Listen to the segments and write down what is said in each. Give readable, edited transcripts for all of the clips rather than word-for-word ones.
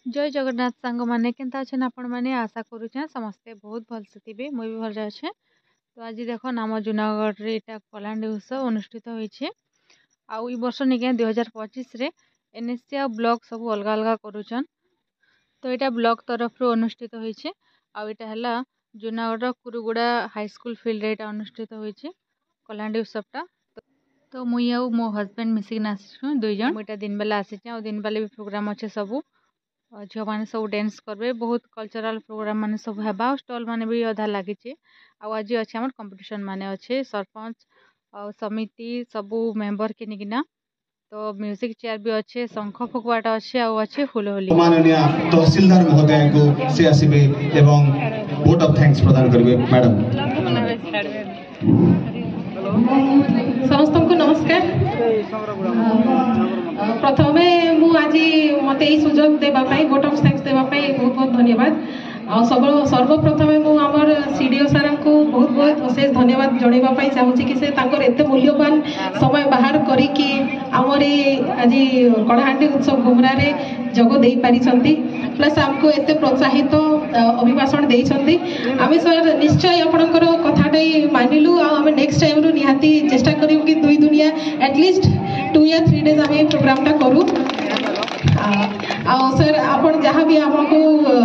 जय जगन्नाथ सांग मैंने केनता अच्छे आपण मैंने आशा करुचे समस्ते बहुत भलसे थे मुई भी भल अच्छे। तो आज देख नाम जूनागढ़ रे इटा कलाहांडी उत्सव अनुष्ठित होइछे। आउ ई वर्ष निके 2025 रे एनएससी आ ब्लॉक सब अलग अलग करूछन। तो यहाँ ब्लॉक तरफ अनुष्ठित होइछे। आउ इटा हला जूनागढ़ कुरुगुड़ा हाई स्कूल फील्ड रे इटा अनुष्ठित होइछे कलाहांडी उत्सवटा। तो मुई आउ मो हस्बैंड मिसिक आसीछु दुई जन। मुईटा दिन बेला आसीचे आ दिन बेला भी प्रोग्राम अच्छे सबू झील मैंने सब डांस करबे बहुत कल्चरल प्रोग्राम माने सब हेबा स्टॉल माने भी अधा लागिचे। आज अच्छे आम कंपटीशन माने अच्छे सरपंच समिति सबू मेंबर के निकिना। तो म्यूजिक चेयर भी अच्छे शंख फुकवाटा अच्छे आ अच्छे फुलहोली माननीय तहसीलदार महोदय को से आसीबे एवं वोट ऑफ थैंक्स प्रदान करिवे। मैडम समस्त को नमस्कार। प्रथमे मु आज मत सुजोग देवाई वोट ऑफ थैंक्स देवाई बहुत बहुत धन्यवाद। सर्वप्रथम मुझे सीडीओ सार को बहुत बहुत अशेष धन्यवाद जनवाई चाहूँगी कि से एत मूल्यवान समय बाहर करके आमर आज कलाहांडी उत्सव घुमरा रे जग दे पारी प्लस आमको एत प्रोत्साहित अभिभाषण देइछंती। आमे सर निश्चय आपनकर कथाटा मानिलु आम नेक्स्ट टाइम रु निहाती चेष्टा करियो कि दुई दुनिया एटलिस्ट 2 या 3 डेज आम प्रोग्रामटा करूँ। सर आपण जहाँ भी आमको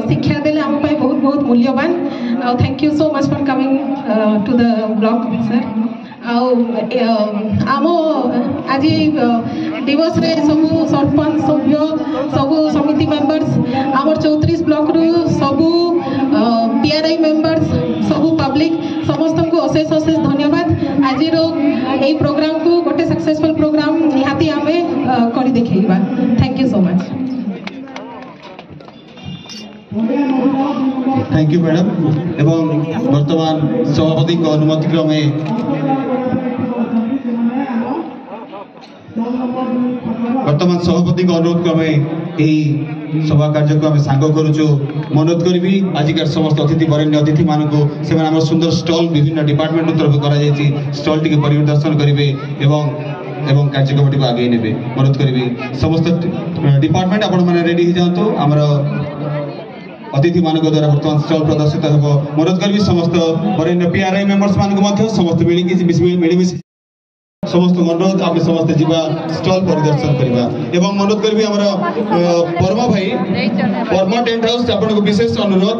शिक्षा देले आम बहुत बहुत मूल्यवान। Thank you so much for coming to the block sir. आम आज दिवस रे सबू सरपंच सभ्य सबू समिति मेंबर्स आम 34 ब्लॉक रु सबू पीआरआई मेंबर्स सबू पब्लिक समस्त को अशेष अशेष धन्यवाद। आज यही प्रोग्राम को गोटे सक्सेसफुल प्रोग्राम निहाती आमे करी देखैबा। Thank you so much. Thank you madam. एवं वर्तमान सभापति को अनुमति क्रमे अनुरोध क्रमे यही सभा कार्य को सांग करुचु। मनोज करी आजिकार समस्त अतिथि वरेण्य अतिथि मान को से सुंदर स्टॉल विभिन्न डिपार्टमेंट तरफ कर स्टॉल टी परिदर्शन करेंगे एवं कार्यक्रम टी आगे ने मनोज करी समस्त डिपार्टमेंट आपण मैंने रेडी हो जातु। आमर अतिथि मान द्वारा बर्तमान स्टॉल प्रदर्शित हो। मनोज करी समस्त वरेण्य पीआरआई मेंबर्स मान समस्त मिलमिश समस्त अनुरोध आम समस्त जीवा स्टॉल परिदर्शन करवा। एवं मनोज करी आमर परमा भाई परमा टेंट हाउस आपन को विशेष अनुरोध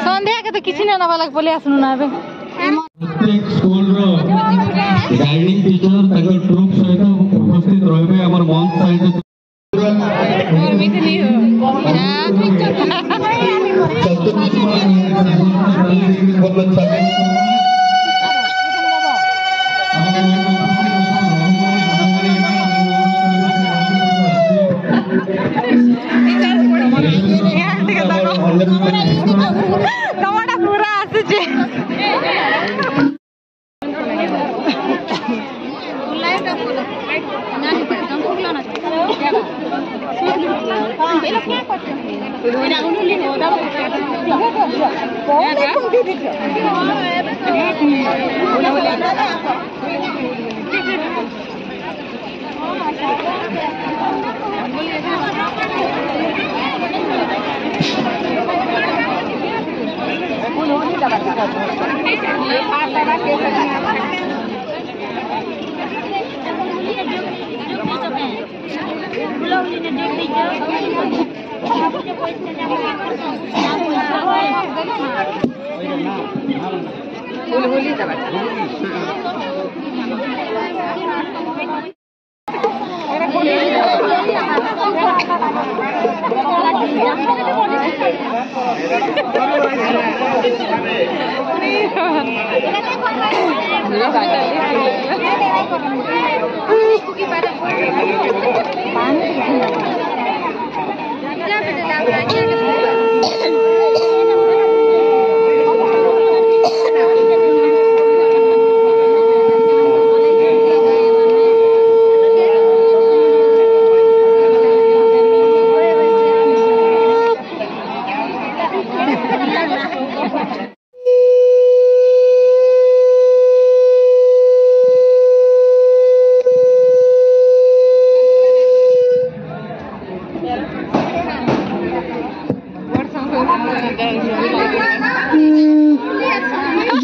संध्या के तो किसी ने नवा लग बोले आसनु ना बे प्रत्येक स्कूल रो गाइडिंग टीचर तकर ग्रुप सहित उपस्थित रहबे। हमर मंच साइड और मिथली हो टमाटा पूरा आसे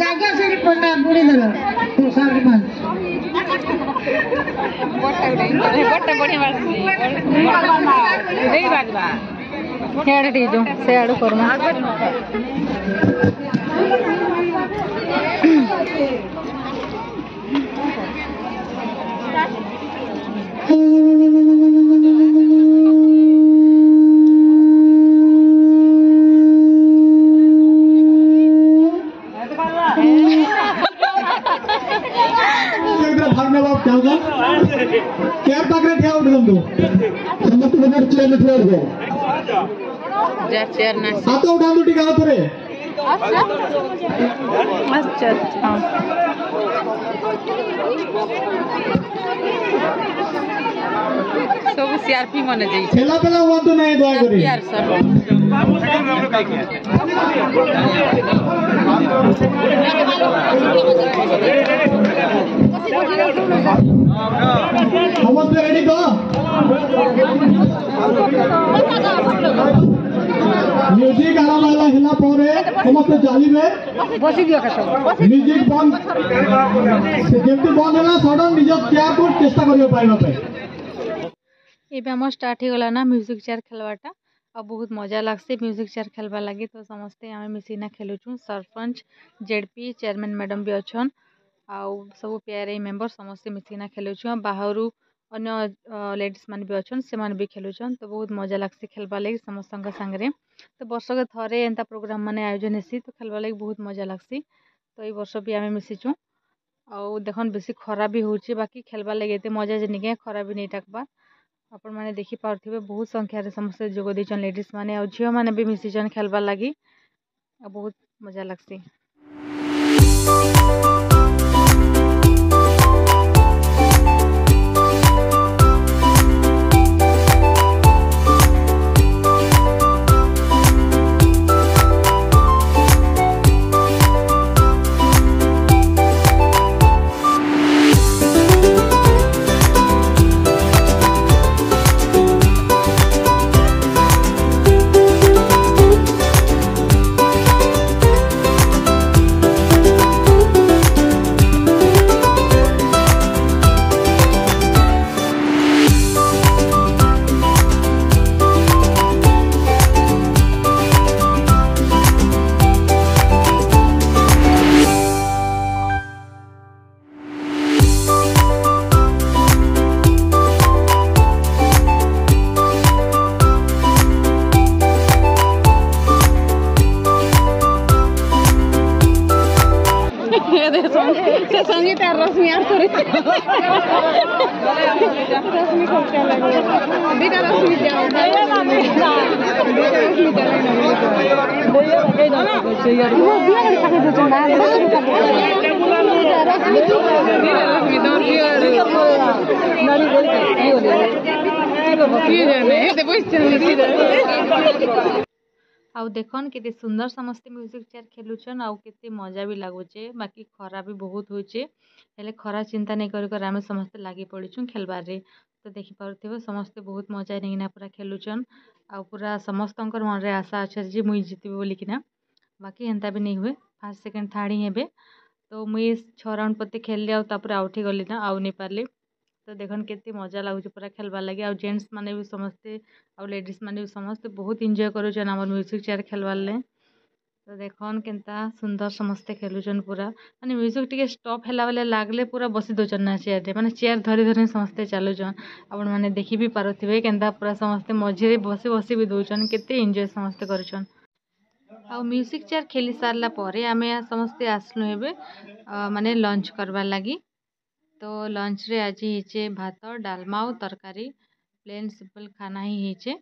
ଜାଗା ସେଠି ପଣ୍ଡା ବୁଡ଼ି ଦେଲ ସରପଞ୍ଚ ସିଆଡ଼େ ଟିକେ ଯାଉ ସିଆଡ଼ୁ କର୍ମା क्या पाकरे ठिया उठगम तू समस्त बना चेयर में ठिया उठगो जा चेयर ना हाथ उठा दो टिका थोड़े अच्छा अच्छा सब सीआरपी माने जाई खेला पेला हुआ तो नहीं दया करी यार सर समस्त रेडी तो म्यूजिक आराम वाला हिला पौरे समस्त चाली में बसी दियो का सब म्यूजिक बंद जेमती बंद है ना सडन निज चेयर को चेष्टा करियो पाइबा पे एबे हम स्टार्ट हो गला ना म्यूजिक चेयर खेलवाटा और बहुत मजा लागसे म्यूजिक चेयर खेलवा लगी तो समस्ते आमे मिसिना खेलुछु सरपंच जेडपी चेयरमैन मैडम भी अछन आउ सब पीआरआई मेंबर समस्ते मिसिना खेलुछु बाहरु अन्य लेडीज मान भी अछन से मान भी खेलुछन तो बहुत मजा लागसे खेलवा लगी समस्त संगे तो वर्ष के थरे एंता प्रोग्राम माने आयोजन हेसी तो खेलवा लगी बहुत मजा लागसी तो ये वर्ष भी आमे मिसिछु आउ देखन बेसी खरा भी होची बाकी खेलवा लगी एते मजा जे निके खरा भी नहीं टाकबा आपण माने देखि पारथिबे बहुत संख्या रे समस्त जोग देचन लेडीज माने और झियो माने भी मिसिचन खेलबा लागी बहुत मजा लागसी संगीत रश्मि यार सॉरी रश्मि को क्या लगे बेटा रश्मि क्या बेटा रश्मि क्या आउ देखन केते सुंदर समस्त म्यूजिक चेयर खेलुछन आउ केते मजा भी लागुचे बाकी खरा भी बहुत होचे हेले खरा चिंता नहीं कर आमे समस्त लागी पड़ीछु खेलबार रे तो देखि पारुथिबे समस्त बहुत मजा नेगिना पूरा खेलुछन आउ पूरा समस्तंकर मन रे आशा अछि जे मुई जितबे बोली किना बाकी हेंता भी नहीं हुए फर्स्ट सेकंड थर्ड ही हेबे तो मुई 6 राउंड पते खेलली आउ तापर आउठी गली ना आउ नहीं पारली तो देखन केते मजा लागुचे पूरा खेलबार लागि आउ जेंट्स माने भी समस्ते आउ लेडीज माने भी समस्ते बहुत एंजॉय करूछन हमर म्यूजिक चेयर खेलबार ले तो देखन केनता सुंदर समस्ते खेलुछन पूरा माने म्यूजिक टिके स्टॉप हैला वाले लागले पूरा बसी दोचन ना चेयर रे माने चेयर धरी धरी समस्ते चालुछन आपण माने देखि भी पारुथिबे केनता पूरा समस्ते मझे बसी बसी भी दोचन केते एंजॉय समस्ते करूछन आउ म्यूजिक चेयर खेली सारला परे आमे समस्ते आसलु हेबे माने लंच करबा लागि तो लंच रे आज हिचे भात डालमा और तरकारी प्लेन सिंपल खाना ही हिचे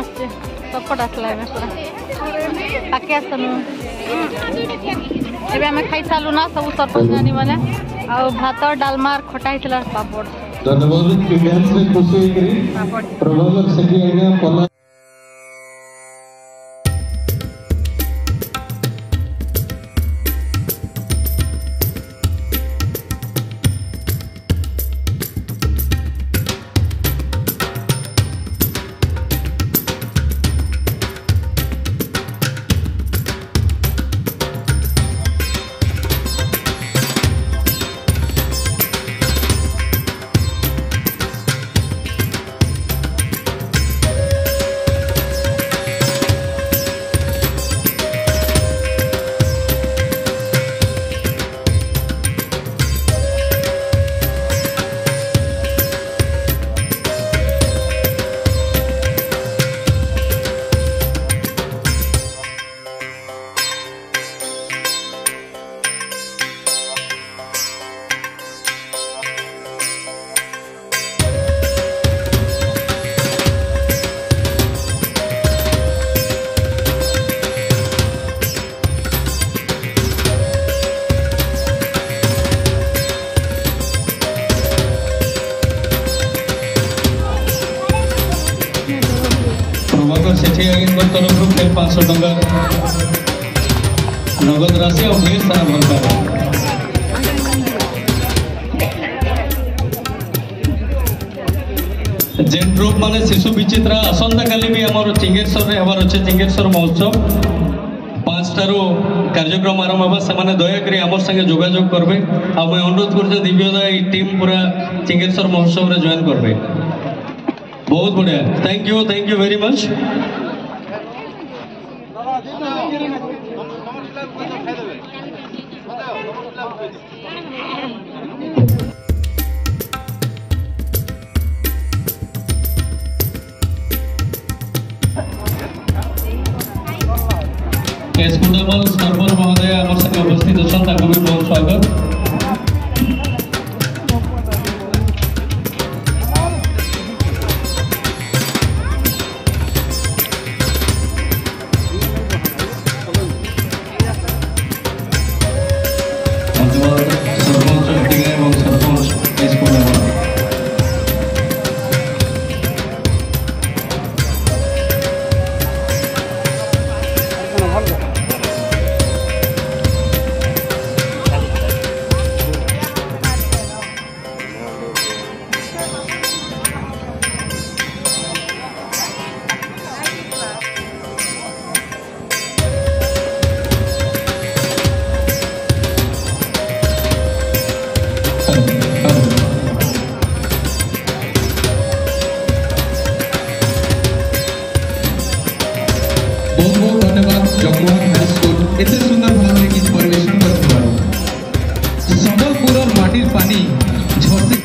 আসছে সবকট আসলা এবে পুরা তাকে আসনু এবে আমি খাই সারলু না সবু সরপঞ্চ জানি মানে আর ভাত ডালমা আর খটা হয়েছিল পাপড় ধন্যবাদ ইন্ডিয়ান্স খুশি হইকরি প্রভাকর সেটি আজ্ঞା পলা सेठी आगे तरफ फिर 500 टंका नगद राशि और ढेर सारा भंडार जेन ग्रुप माने शिशु विचित्रा आसंता काली भी आमर चिंगेश्वर रे हबार अछि चिंगेश्वर महोत्सव 5 टारो कार्यक्रम आरंभ होबा से माने दया करी आमर संगे जोगाजोग करबे आ मैं अनुरोध करते दिव्योदय टीम पूरा चिंगेश्वर महोत्सव रे जॉइन करबे बहुत बढ़िया थैंक यू वेरी मच एसकुडामल सरपंच महोदय आमर संगे उपस्थित अछन ताको भी बहुत स्वागत एते सुंदर भाव में गीत परिवेशन करथिबारो संबलपुर और माटीर पानी झरसी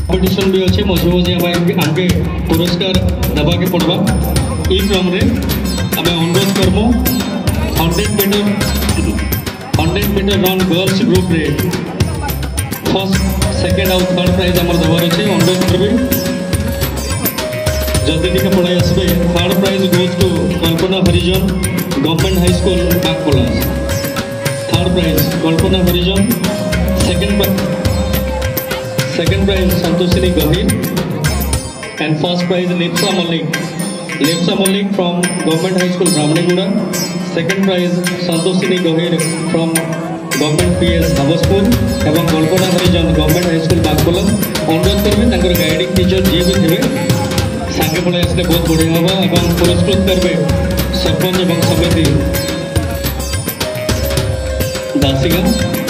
कंपटीशन भी अच्छे मझे मझे आगे पुरस्कार दबा के पड़वा ई क्रम रे आम अनुरोध करमु 100 मीटर रन गर्ल्स ग्रुप रे फर्स्ट सेकेंड और थर्ड प्राइज आम दबार अच्छे अनुरोध करबे जल्दी टिके पढ़ाई आसबे third prize goes to Kalpana Harijan government high school Bagpalas third prize Kalpana Harijan second prize Santoshini Gahir and first prize Lipsa Malik from Government High School Brahmaniguda. Second prize Santoshini Gahir from Government PS Havaspur एवं कल्पना हरिजन Government High School बागपला अनुरोध करेंगे तांकर guiding teacher जी भी थे सांगे पड़े आसले बहुत बढ़िया होगा एवं पुरस्कृत करेंगे सरपंच एवं समिति दासिका